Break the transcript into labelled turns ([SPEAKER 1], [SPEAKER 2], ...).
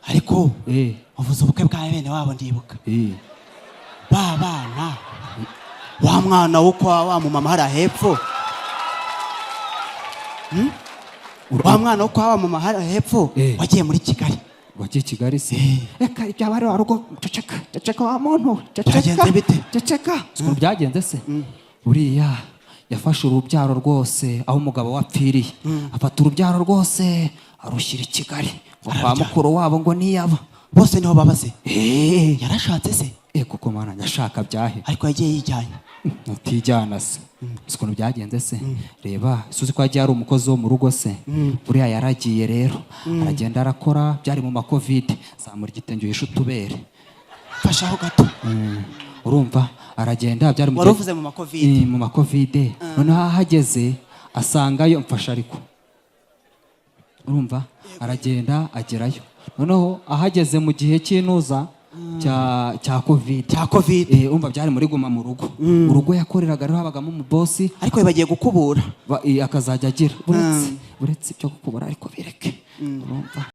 [SPEAKER 1] ariko uvuze ubukwe bwa bene wabo ndibuka ba bana wa mwana wo kwa wa mama hara hepfo wa mwana wo kwa wa mama hara hepfo wagiye muri Kigali.
[SPEAKER 2] Wagiye Kigali se eka ibyabari warugo ceceka wa muntu
[SPEAKER 1] byagenze bite
[SPEAKER 2] ceceka ukuntu byagenze se uriya yafashe urubyaro rwose aho umugabo wapfiriye afata urubyaro rwose arushyira i Kigali kwa mukuru wabo ngo niyaba
[SPEAKER 1] bose niho babaze yarashatse se
[SPEAKER 2] kuko mana nyashaka byahe
[SPEAKER 1] ariko yagiye yijyanye
[SPEAKER 2] utijyana se ukuntu byagenze se reba suzi ko yagiye ari umukozi wo mu rugo se buriya yaragiye rero aragenda arakora byari mu makovide zamura igitenge uhisha utubere
[SPEAKER 1] fashaho gato
[SPEAKER 2] urumva aragenda byari
[SPEAKER 1] waruvuze mu
[SPEAKER 2] makovide noneho ahageze asangayo mfasha ariko urumva aragenda agerayo noneho ahageze mu gihe cy'intuza cya covid umva byari muri guma mu rugo urugo yakoreraga rero habagamo umubosi
[SPEAKER 1] ariko bagiye gukubura
[SPEAKER 2] akazajya agira uretse ibyo gukubura ariko bireke urumva